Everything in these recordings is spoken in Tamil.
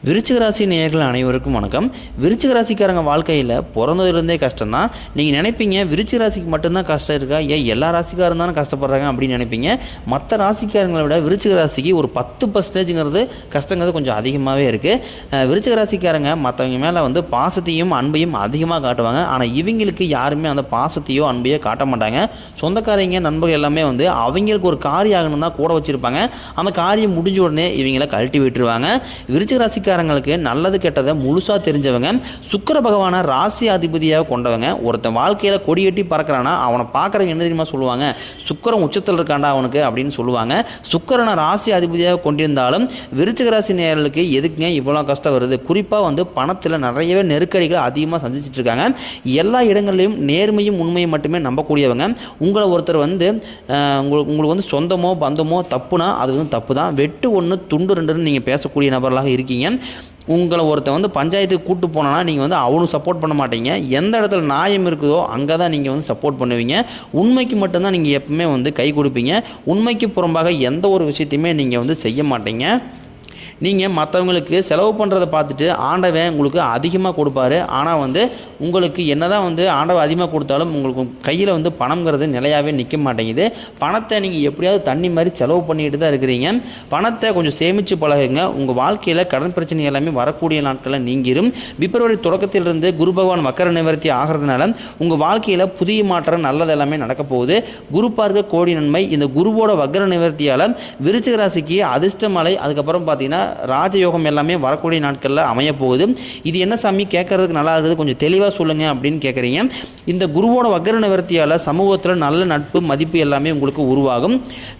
விருச்சிக ராசி நேயர்கள் அனைவருக்கும் வணக்கம். விருச்சிக ராசிக்காரங்க வாழ்க்கையில் பிறந்ததுலேருந்தே கஷ்டம் தான். நீங்கள் நினைப்பீங்க விருச்சிக ராசிக்கு மட்டும்தான் கஷ்டம் இருக்கா, ஏன் எல்லா ராசிக்காரங்க தானே கஷ்டப்படுறாங்க அப்படின்னு நினைப்பீங்க. மற்ற ராசிக்காரங்களை விட விருச்சிக ராசிக்கு ஒரு 10% கஷ்டங்கிறது கொஞ்சம் அதிகமாகவே இருக்குது. விருச்சிக ராசிக்காரங்க மற்றவங்க மேலே வந்து பாசத்தையும் அன்பையும் அதிகமாக காட்டுவாங்க. ஆனால் இவங்களுக்கு யாருமே அந்த பாசத்தையோ அன்பையோ காட்ட மாட்டாங்க. சொந்தக்காரங்க நண்பர்கள் எல்லாமே வந்து அவங்களுக்கு ஒரு காரியம் ஆகணும் தான் கூட வச்சுருப்பாங்க. அந்த காரியம் முடிஞ்ச உடனே இவங்களை கழட்டி விட்டுருவாங்க. விருச்சிக ராசிக்காரங்களுக்கு நல்லது கெட்டதை முழுசா தெரிஞ்சவங்க. சுக்கிர பகவான ராசி அதிபதியாக கொண்டவங்க. ஒருத்தன் வாழ்க்கையில கொடியேட்டி பறக்கிறானா அவனை பார்க்கறவங்க என்ன தெரியுமா சொல்லுவாங்க, சுக்கிரன் உச்சத்தில் இருக்காண்டா அவனுக்கு அப்படின்னு சொல்லுவாங்க. சுக்கிரனை ராசி அதிபதியாக கொண்டிருந்தாலும் விருச்சிக ராசி நேயர்களுக்கு எதுக்குங்க இவ்வளோ கஷ்டம் வருது? குறிப்பாக வந்து பணத்தில் நிறையவே நெருக்கடிகள் அதிகமாக சந்திச்சுட்டு இருக்காங்க. எல்லா இடங்கள்லையும் நேர்மையும் உண்மையும் மட்டுமே நம்பக்கூடியவங்க. உங்களை ஒருத்தர் வந்து உங்களுக்கு வந்து சொந்தமோ பந்தமோ தப்புனா அது வந்து தப்பு தான். வெட்டு ஒன்று துண்டு ரெண்டுன்னு நீங்கள் பேசக்கூடிய நபர்களாக இருக்கீங்க. உங்களை ஒருத்தன் வந்து பஞ்சாயத்துக்கு கூட்டு போனான்னா நீங்கள் வந்து அவனும் சப்போர்ட் பண்ண மாட்டீங்க. எந்த இடத்துல நியாயம் இருக்குதோ அங்கே தான் நீங்கள் வந்து சப்போர்ட் பண்ணுவீங்க. உண்மைக்கு மட்டும்தான் நீங்கள் எப்பவுமே வந்து கை கொடுப்பீங்க. உண்மைக்கு புறம்பாக எந்த ஒரு விஷயத்தையுமே நீங்கள் வந்து செய்ய மாட்டீங்க. நீங்கள் மற்றவங்களுக்கு செலவு பண்ணுறதை பார்த்துட்டு ஆண்டவன் உங்களுக்கு அதிகமாக கொடுப்பாரு. ஆனால் வந்து உங்களுக்கு என்னதான் வந்து ஆண்டவன் அதிகமாக கொடுத்தாலும் உங்களுக்கு கையில் வந்து பணம்ங்கிறது நிலையாகவே நிற்க மாட்டேங்குது. பணத்தை நீங்கள் எப்படியாவது தண்ணி மாதிரி செலவு பண்ணிட்டு தான் இருக்கிறீங்க. பணத்தை கொஞ்சம் சேமித்து பழகுங்க. உங்கள் வாழ்க்கையில் கடன் பிரச்சனை எல்லாமே வரக்கூடிய நாட்களில் நீங்கிரும். பிப்ரவரி தொடக்கத்திலிருந்து குரு பகவான் வக்கர நிவர்த்தி ஆகிறதுனால உங்கள் வாழ்க்கையில் புதிய மாற்றம் நல்லது எல்லாமே நடக்க போகுது. குரு பார்க்க கோடி நன்மை. இந்த குருவோட வக்கர நிவர்த்தியால் விருச்சிக ராசிக்கு அதிர்ஷ்டமலை, அதுக்கப்புறம் பார்த்தீங்கன்னா ராஜயோகம் எல்லாமே வரக்கூடிய நாட்களில் அமைய போகுது. இது என்ன சாமி கேட்கறதுக்கு நல்லா இருக்குது, கொஞ்சம் தெளிவாக சொல்லுங்க அப்படின்னு கேட்குறீங்க. இந்த குருவோட வக்கர நிவர்த்தியால் சமூகத்தில் நல்ல நட்பு மதிப்பு எல்லாமே உங்களுக்கு உருவாகும்.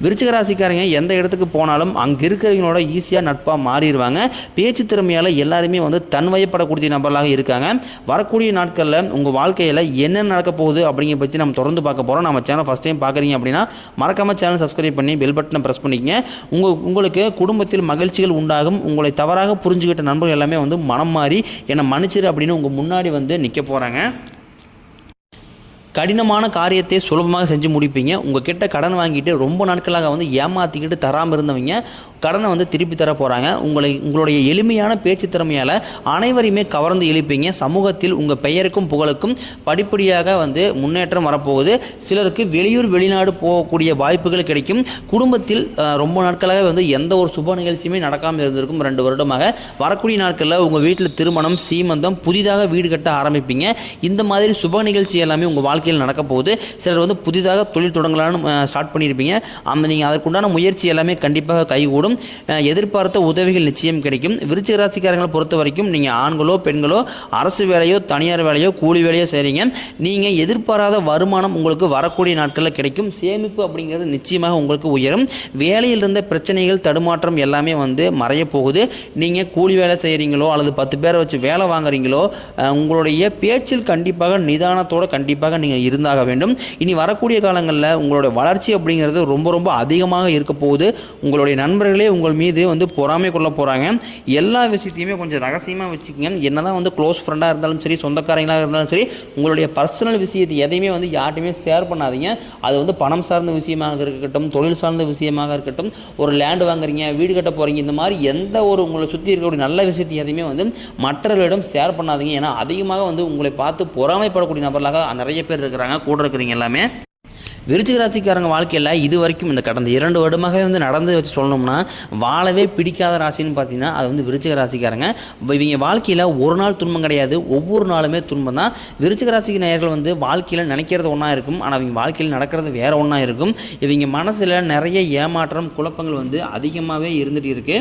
விருச்சிக ராசிக்காரங்க எந்த இடத்துக்கு போனாலும் அங்கே இருக்கிறவங்களோட ஈஸியாக நட்பாக மாறிடுவாங்க. பேச்சு திறமையால் எல்லாருமே வந்து தன்வயப்படக்கூடிய நபர்களாக இருக்காங்க. வரக்கூடிய நாட்களில் உங்கள் வாழ்க்கையில் என்ன நடக்க போகுது அப்படிங்கிற பற்றி நம்ம தொடர்ந்து பார்க்க போகிறோம். நம்ம சேனல் ஃபஸ்ட் டைம் பார்க்குறீங்க அப்படின்னா மறக்காமல் சேனல் சப்ஸ்கிரைப் பண்ணி பெல் பட்டனை ப்ரெஸ் பண்ணிக்கங்க. உங்களுக்கு குடும்பத்தில் மகிழ்ச்சிகள் உண்டாகும். உங்களை தவறாக புரிஞ்சுக்கிட்ட நண்பர்கள் எல்லாமே வந்து மனம் மாறி என்னை மன்னிச்சிரு அப்படின்னு உங்கள் முன்னாடி வந்து நிற்க போகிறாங்க. கடினமான காரியத்தை சுலபமாக செஞ்சு முடிப்பீங்க. உங்கள் கிட்ட கடன் வாங்கிட்டு ரொம்ப நாட்களாக வந்து ஏமாற்றிக்கிட்டு தராமல் இருந்தவங்க கடனை வந்து திருப்பி தர போகிறாங்க. உங்களுடைய எளிமையான பேச்சு திறமையால் அனைவரையுமே கவர்ந்து இழுப்பீங்க. சமூகத்தில் உங்கள் பெயருக்கும் புகழுக்கும் படிப்படியாக வந்து முன்னேற்றம் வரப்போகுது. சிலருக்கு வெளியூர் வெளிநாடு போகக்கூடிய வாய்ப்புகள் கிடைக்கும். குடும்பத்தில் ரொம்ப நாட்களாக வந்து எந்த ஒரு சுப நிகழ்ச்சியுமே நடக்காமல் இருந்திருக்கும் 2 வருடமாக. வரக்கூடிய நாட்களில் உங்கள் வீட்டில் திருமணம் சீமந்தம் புதிதாக வீடு கட்ட ஆரம்பிப்பீங்க. இந்த மாதிரி சுப நிகழ்ச்சி எல்லாமே உங்கள் வாழ்க்கையில் நடக்க போகுது. சிலர் வந்து புதிதாக தொழில் தொடங்கலான்னு ஸ்டார்ட் பண்ணியிருப்பீங்க. நீங்கள் அதற்குண்டான முயற்சி எல்லாமே கண்டிப்பாக கைகூடும். எதிர்பார்த்த உதவிகள் நிச்சயம் கிடைக்கும். விருச்சிக ராசிக்காரங்களை பொறுத்த வரைக்கும் நீங்கள் ஆண்களோ பெண்களோ அரசு வேலையோ தனியார் வேலையோ கூலி வேலையோ செய்கிறீங்க. நீங்கள் எதிர்பாராத வருமானம் உங்களுக்கு வரக்கூடிய நாட்களில் கிடைக்கும். சேமிப்பு அப்படிங்கிறது நிச்சயமாக உங்களுக்கு உயரும். வேலையில் இருந்த பிரச்சனைகள் தடுமாற்றம் எல்லாமே வந்து மறைய போகுது. நீங்கள் கூலி வேலை செய்கிறீங்களோ அல்லது 10 பேரை வச்சு வேலை வாங்குறீங்களோ உங்களுடைய பேச்சில் கண்டிப்பாக நிதானத்தோடு கண்டிப்பாக நீங்கள் இருந்தாக வேண்டும். இனி வரக்கூடிய காலங்களில் உங்களுடைய வளர்ச்சி அப்படிங்கிறது ரொம்ப ரொம்ப அதிகமாக இருக்க போகுது. உங்களுடைய நண்பர்களே உங்கள் மீது வந்து பொறாமை கொள்ள போகிறாங்க. எல்லா விஷயத்தையுமே கொஞ்சம் ரகசியமாக வச்சுக்கோங்க. என்னதான் வந்து க்ளோஸ் ஃப்ரெண்டாக இருந்தாலும் சரி, சொந்தக்காரங்களாக இருந்தாலும் சரி, உங்களுடைய பர்சனல் விஷயத்தை எதையுமே வந்து யார்ட்டையுமே ஷேர் பண்ணாதீங்க. அது வந்து பணம் சார்ந்த விஷயமாக இருக்கட்டும், தொழில் சார்ந்த விஷயமாக இருக்கட்டும், ஒரு லேண்டு வாங்குறீங்க, வீடு கட்ட போகிறீங்க, இந்த மாதிரி எந்த ஒரு உங்களை சுற்றி இருக்கக்கூடிய நல்ல விஷயத்தை எதையுமே வந்து மற்றவர்களிடம் ஷேர் பண்ணாதீங்க. ஏன்னா அதிகமாக வந்து உங்களை பார்த்து பொறாமைப்படக்கூடிய நபர்களாக நிறைய பேர் இருக்கிறாங்க, கூட இருக்கிறீங்க எல்லாமே. விருச்சிக ராசிக்காரங்க வாழ்க்கையில் இது வரைக்கும் இந்த கடந்த 2 வருடமாகவே வந்து நடந்து வச்சு சொல்லணும்னா வாழவே பிடிக்காத ராசின்னு பார்த்தீங்கன்னா அது வந்து விருச்சிக ராசிக்காரங்க. இவங்க வாழ்க்கையில் ஒரு நாள் துன்பம் கிடையாது, ஒவ்வொரு நாளுமே துன்பம் தான். விருச்சிக ராசிக்கு நேயர்கள் வந்து வாழ்க்கையில் நினைக்கிறது ஒன்றா இருக்கும், ஆனால் அவங்க வாழ்க்கையில் நடக்கிறது வேற ஒன்றா இருக்கும். இவங்க மனசில் நிறைய ஏமாற்றம் குழப்பங்கள் வந்து அதிகமாகவே இருந்துகிட்டு இருக்கு.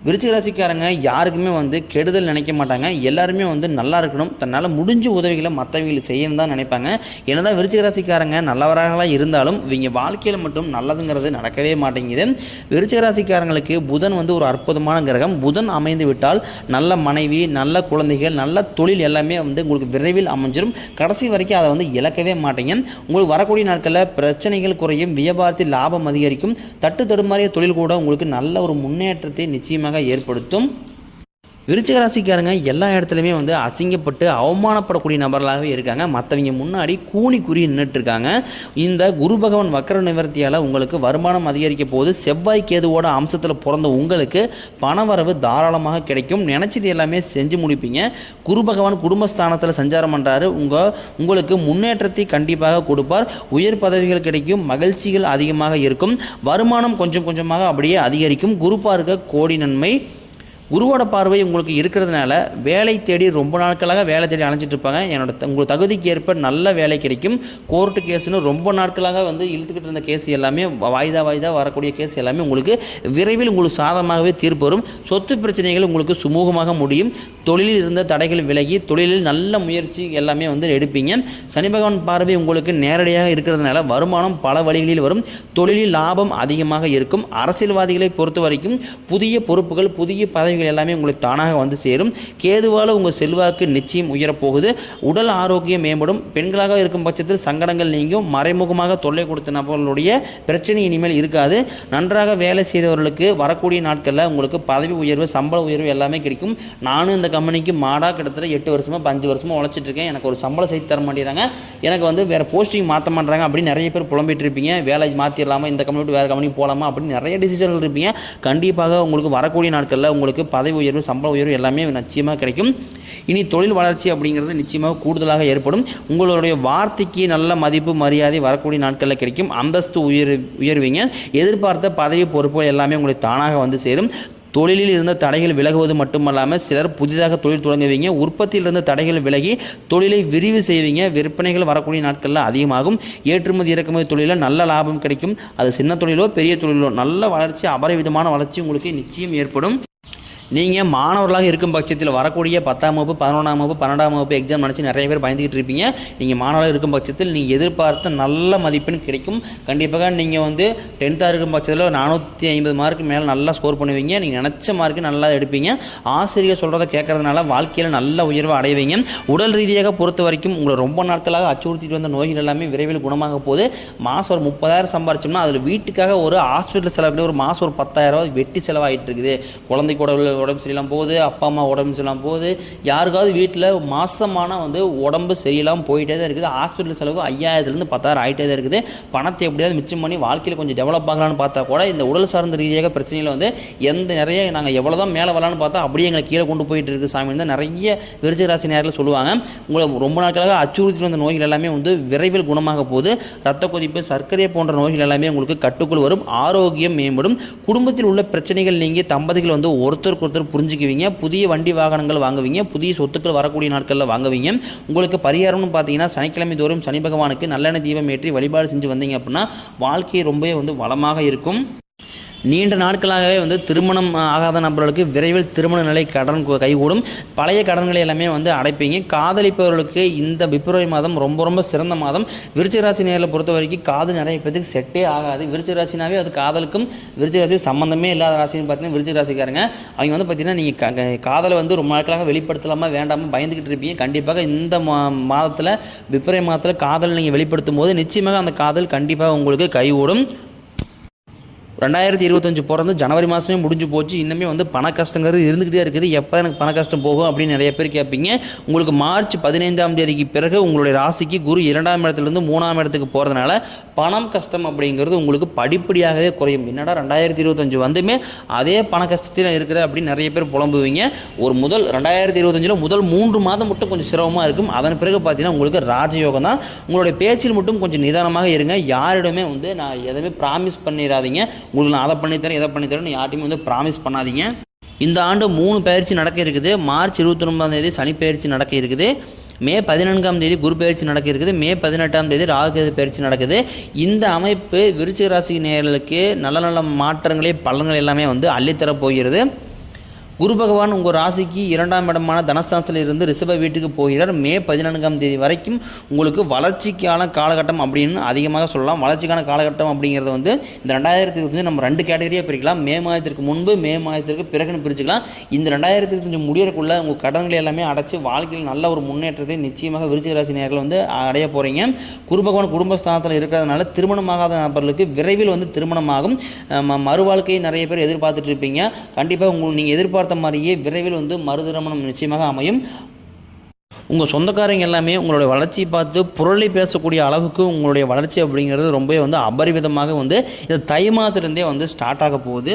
விருச்சிக ராசிக்காரங்க யாருக்குமே வந்து கெடுதல் நினைக்க மாட்டாங்க. எல்லாருமே வந்து நல்லா இருக்கணும், தன்னால் முடிஞ்ச உதவிகளை மற்றவங்களுக்கு செய்யணும் தான் நினைப்பாங்க. என்னதான் விருச்சிக ராசிக்காரங்க நல்லவராக இருந்தாலும் இவங்க வாழ்க்கையில் மட்டும் நல்லதுங்கிறது நடக்கவே மாட்டேங்குது. விருச்சிக ராசிக்காரங்களுக்கு புதன் வந்து ஒரு அற்புதமான கிரகம். புதன் அமைந்து விட்டால் நல்ல மனைவி, நல்ல குழந்தைகள், நல்ல தொழில் எல்லாமே வந்து உங்களுக்கு விரைவில் அமைஞ்சிடும். கடைசி வரைக்கும் அதை வந்து இழக்கவே மாட்டீங்க. உங்களுக்கு வரக்கூடிய நாட்களில் பிரச்சனைகள் குறையும், வியாபாரத்தில் லாபம் அதிகரிக்கும், தட்டு தடுமாறிய தொழில் கூட உங்களுக்கு நல்ல ஒரு முன்னேற்றத்தை நிச்சயமாக ஏற்படுத்தும். விருச்சிக ராசிக்காரங்க எல்லா இடத்துலையுமே வந்து அசிங்கப்பட்டு அவமானப்படக்கூடிய நபர்களாகவே இருக்காங்க. மற்றவங்க முன்னாடி கூனி குறி நின்றுட்டு இருக்காங்க. இந்த குரு பகவான் வக்கர நிவர்த்தியால் உங்களுக்கு வருமானம் அதிகரிக்க போது செவ்வாய் கேதுவோட அம்சத்தில் பிறந்த உங்களுக்கு பணவரவு தாராளமாக கிடைக்கும். நினைச்சது எல்லாமே செஞ்சு முடிப்பீங்க. குரு பகவான் குடும்பஸ்தானத்தில் சஞ்சாரம் பண்ணுறாரு. உங்களுக்கு முன்னேற்றத்தை கண்டிப்பாக கொடுப்பார். உயர் பதவிகள் கிடைக்கும். மகிழ்ச்சிகள் அதிகமாக இருக்கும். வருமானம் கொஞ்சம் கொஞ்சமாக அப்படியே அதிகரிக்கும். குரு பார்க்க கோடி நன்மை. குருவோட பார்வை உங்களுக்கு இருக்கிறதுனால வேலை தேடி ரொம்ப நாட்களாக வேலை தேடி அலைஞ்சிட்டு இருப்பாங்க. உங்கள் தகுதிக்கு ஏற்ப நல்ல வேலை கிடைக்கும். கோர்ட்டு கேஸுன்னு ரொம்ப நாட்களாக வந்து இழுத்துக்கிட்டு இருந்த கேஸ் எல்லாமே வாய்தா வரக்கூடிய கேஸ் எல்லாமே உங்களுக்கு விரைவில் உங்களுக்கு சாதகமாகவே தீர்ப்பு வரும். சொத்து பிரச்சனைகள் உங்களுக்கு சுமூகமாக முடியும். தொழிலில் இருந்த தடைகள் விலகி தொழிலில் நல்ல முயற்சி எல்லாமே வந்து எடுப்பீங்க. சனி பகவான் பார்வை உங்களுக்கு நேரடியாக இருக்கிறதுனால வருமானம் பல வழிகளில் வரும். தொழிலில் லாபம் அதிகமாக இருக்கும். அரசியல்வாதிகளை பொறுத்த வரைக்கும் புதிய பொறுப்புகள் புதிய பதவி எல்லாமே உங்களுக்கு தானாக வந்து சேரும். கேதுவால உங்கள் செல்வாக்கு நிச்சயம் உயரப்போகுது. உடல் ஆரோக்கியம் மேம்படும். பெண்களாக இருக்கும் பட்சத்தில் சங்கடங்கள் நீங்கும். மறைமுகமாக தொல்லை கொடுத்த நபர்களுடைய பிரச்சனை இனிமேல் இருக்காது. நன்றாக வேலை செய்தவர்களுக்கு வரக்கூடிய நாட்களில் உங்களுக்கு பதவி உயர்வு சம்பள உயர்வு எல்லாமே கிடைக்கும். நானும் இந்த கம்பெனிக்கு மாடாக கிட்டத்தட்ட 8 வருஷமா 5 வருஷமா உழைச்சிட்டு இருக்கேன். எனக்கு ஒரு சம்பளம் செய்து தர மாட்டேறாங்க. எனக்கு வந்து வேற போஸ்டிங் மாற்ற மாட்டாங்க அப்படின்னு நிறைய பேர் புலம்பிட்டு இருப்பீங்க. வேலை மாற்றிடலாமா, இந்த கம்பெனி விட்டு வேறு கம்பெனி போகலாமா அப்படின்னு நிறைய டிசிஷன்கள் இருப்பீங்க. கண்டிப்பாக உங்களுக்கு வரக்கூடிய நாட்களில் உங்களுக்கு பதவி உயர்வு சம்பள உயர்வு எல்லாமே நிச்சயமாக கிடைக்கும். இனி தொழில் வளர்ச்சி அப்படிங்கிறது நிச்சயமாக கூடுதலாக ஏற்படும். உங்களுடைய வார்த்தைக்கு நல்ல மதிப்பு மரியாதை வரக்கூடிய நாட்களில் கிடைக்கும். அந்தஸ்து உயர்வீங்க. எதிர்பார்த்த பதவி பொறுப்புகள் எல்லாமே உங்களுக்கு தானாக வந்து சேரும். தொழிலில் இருந்த தடைகள் விலகுவது மட்டுமல்லாமல் சிலர் புதிதாக தொழில் தொடங்குவீங்க. உற்பத்தியில் இருந்த தடைகள் விலகி தொழிலை விரிவு செய்வீங்க. விற்பனைகள் வரக்கூடிய நாட்களில் அதிகமாகும். ஏற்றுமதி இறக்குமதி தொழிலில் நல்ல லாபம் கிடைக்கும். அது சின்ன தொழிலோ பெரிய தொழிலோ நல்ல வளர்ச்சி அபரிவிதமான வளர்ச்சி உங்களுக்கு நிச்சயம் ஏற்படும். நீங்கள் மாணவர்களாக இருக்கும் பட்சத்தில் வரக்கூடிய 10ஆம் வகுப்பு 11ஆம் வகுப்பு 12ஆம் வகுப்பு எக்ஸாம் நினச்சி நிறைய பேர் பயந்துக்கிட்டு இருப்பீங்க. நீங்கள் மாணவர்களாக இருக்கும் பட்சத்தில் நீங்கள் எதிர்பார்த்த நல்ல மதிப்பெண் கிடைக்கும். கண்டிப்பாக நீங்கள் வந்து 10th இருக்கும் பட்சத்தில் 450 மார்க்கு மேலே நல்லா ஸ்கோர் பண்ணுவீங்க. நீங்கள் நினச்ச மார்க்கு நல்லா எடுப்பீங்க. ஆசிரியர் சொல்கிறத கேட்கறதுனால வாழ்க்கையில் நல்ல உயர்வை அடைவீங்க. உடல் ரீதியாக பொறுத்த வரைக்கும் உங்களை ரொம்ப நாட்களாக அச்சுறுத்திட்டு வந்த நோய்கள் எல்லாமே விரைவில் குணமாக போகுது. மாதம் ஒரு 30,000 சம்பாரிச்சோம்னா அதில் வீட்டுக்காக ஒரு ஹாஸ்பிட்டல் செலவில் ஒரு மாதம் ஒரு 10,000 வெட்டி செலவாகிட்டு இருக்குது. குழந்தைக்கூட உடம்பு சரியில்லாமல் போகுது. அப்பா அம்மா உடம்பு சரியில்லாமல் போகுது. யாருக்காவது வீட்டில் மாசமான வந்து உடம்பு சரியில்லாமல் போயிட்டே தான் இருக்குது. ஹாஸ்பிட்டல் செலவு 5,000 10,000 ஆகிட்டே தான் இருக்குது. பணத்தை எப்படியாவது மிச்சம் பண்ணி வாழ்க்கையில் கொஞ்சம் டெவலப் ஆகலான்னு பார்த்தா கூட இந்த உடல் சார்ந்த ரீதியாக பிரச்சனையில் வந்து நிறைய நாங்கள் எவ்வளோ தான் மேலே வரலான்னு பார்த்தா அப்படியே எங்களை கீழே கொண்டு போயிட்டு இருக்குது சாமி தான் நிறைய விருச்சிக ராசி நேரில் சொல்லுவாங்க. உங்களை ரொம்ப நாட்களாக அச்சுறுத்தி வந்த நோய்கள் எல்லாமே வந்து விரைவில் குணமாக போகுது. ரத்த கொதிப்பு சர்க்கரை போன்ற நோய்கள் எல்லாமே உங்களுக்கு கட்டுக்குள் வரும். ஆரோக்கியம் மேம்படும். குடும்பத்தில் உள்ள பிரச்சனைகள் நீங்கி தம்பதிகள் வந்து ஒருத்தருக்கு புரிஞ்சுக்குவீங்க. புதிய வண்டி வாகனங்கள் வாங்குவீங்க. புதிய சொத்துக்கள் வரக்கூடிய நாட்களில் வாங்குவீங்க. உங்களுக்கு பரிகாரம்னு பார்த்தீங்கன்னா சனிக்கிழமை தோறும் சனி பகவானுக்கு நல்லெண்ணெய் தீபம் ஏற்றி வழிபாடு செஞ்சு வந்தீங்க அப்படின்னா வாழ்க்கை ரொம்பவே வந்து வளமாக இருக்கும். நீண்ட நாட்களாகவே வந்து திருமணம் ஆகாத நபர்களுக்கு விரைவில் திருமண நிலை கடன் கைகூடும். பழைய கடன்களை எல்லாமே வந்து அடைப்பீங்க. காதலிப்பவர்களுக்கு இந்த பிப்ரவரி மாதம் ரொம்ப ரொம்ப சிறந்த மாதம். விருச்சிக ராசி நேரில் பொறுத்த வரைக்கும் காதல் நிறைய பேருக்கு செட்டே ஆகாது. விருச்சிக ராசினாவே அது காதலுக்கும் விருச்சிக ராசி சம்மந்தமே இல்லாத ராசின்னு பார்த்தீங்கன்னா விருச்சிக ராசிக்காரங்க அவங்க வந்து பார்த்தீங்கன்னா நீங்கள் காதலை வந்து ரொம்ப நாட்களாக வெளிப்படுத்தலாமா வேண்டாமல் பயந்துக்கிட்டு இருப்பீங்க. கண்டிப்பாக இந்த மாதத்தில் பிப்ரவரி மாதத்தில் காதல் நீங்கள் வெளிப்படுத்தும் போது நிச்சயமாக அந்த காதல் கண்டிப்பாக உங்களுக்கு கைகூடும். 2025 பிறந்து ஜனவரி மாதமே முடிஞ்சு போச்சு. இன்னுமே வந்து பண கஷ்டங்கிறது இருந்துக்கிட்டே இருக்குது. எப்போ எனக்கு பண கஷ்டம் போகும் அப்படின்னு நிறைய பேர் கேட்பீங்க. உங்களுக்கு மார்ச் 15ஆம் தேதிக்கு பிறகு உங்களுடைய ராசிக்கு குரு 2ஆம் இடத்துலேருந்து 3ஆம் இடத்துக்கு போகிறதுனால பணம் கஷ்டம் அப்படிங்கிறது உங்களுக்கு படிப்படியாகவே குறையும். என்னடா 2025 வந்துமே அதே பண கஷ்டத்தில் இருக்கிற அப்படின்னு நிறைய பேர் புலம்புவீங்க. ஒரு 2025 முதல் 3 மாதம் மட்டும் கொஞ்சம் சிரமமாக இருக்கும். அதன் பிறகு பார்த்தீங்கன்னா உங்களுக்கு ராஜயோகம் தான். உங்களுடைய பேச்சில் மட்டும் கொஞ்சம் நிதானமாக இருங்க. யாரிடமே வந்து நான் எதுவுமே ப்ராமிஸ் பண்ணிடாதீங்க. உங்களுக்கு நான் அதை பண்ணித்தரேன் இதை பண்ணித்தரேன்னு யார்ட்டையுமே வந்து ப்ராமிஸ் பண்ணாதீங்க. இந்த ஆண்டு 3 பயிற்சி நடக்க இருக்குது. மார்ச் 29ஆம் தேதி சனி பயிற்சி நடக்க இருக்குது. மே 14ஆம் தேதி குரு பயிற்சி நடக்க இருக்குது. மே 18ஆம் தேதி ராகுகேது பயிற்சி நடக்குது. இந்த அமைப்பு விருச்சிக ராசி நேயர்களுக்கு நல்ல நல்ல மாற்றங்களே பலன்கள் எல்லாமே வந்து அள்ளித்தரப் போகிறது. குரு பகவான் உங்கள் ராசிக்கு 2ஆம் இடமான தனஸ்தானத்தில் இருந்து ரிஷப வீட்டுக்கு போகிறார். மே 14ஆம் தேதி வரைக்கும் உங்களுக்கு வளர்ச்சிக்கான காலகட்டம் அப்படின்னு அதிகமாக சொல்லலாம். வளர்ச்சிக்கான காலகட்டம் அப்படிங்கிறது வந்து இந்த 2025 நம்ம 2 கேட்டகரியாக பிரிக்கலாம். மே மாதத்திற்கு முன்பு மே மாதத்திற்கு பிறகுன்னு பிரிச்சுக்கலாம். இந்த 2025 முடியறதுக்குள்ள உங்கள் கடன்களை எல்லாமே அடைச்சி வாழ்க்கையில் நல்ல ஒரு முன்னேற்றத்தை நிச்சயமாக விருச்சிக ராசி நேயர்கள் வந்து அடைய போகிறீங்க. குரு பகவான் குடும்பஸ்தானத்தில் இருக்கிறதுனால திருமணமாகாத நபர்களுக்கு விரைவில் வந்து திருமணமாகும். மறு வாழ்க்கையை நிறைய பேர் எதிர்பார்த்துட்டு இருப்பீங்க. கண்டிப்பாக நீங்கள் எதிர்பார்த்த எதிர்பார்த்த மாதிரியே விரைவில் வந்து மறுதிருமணம் நிச்சயமாக அமையும். உங்கள் சொந்தக்காரங்க எல்லாமே உங்களுடைய வளர்ச்சியை பார்த்து புரளி பேசக்கூடிய அளவுக்கு உங்களுடைய வளர்ச்சி அப்படிங்கிறது ரொம்ப வந்து அபரிவிதமாக வந்து இந்த தை மாதத்துலேருந்தே வந்து ஸ்டார்ட் ஆக போகுது.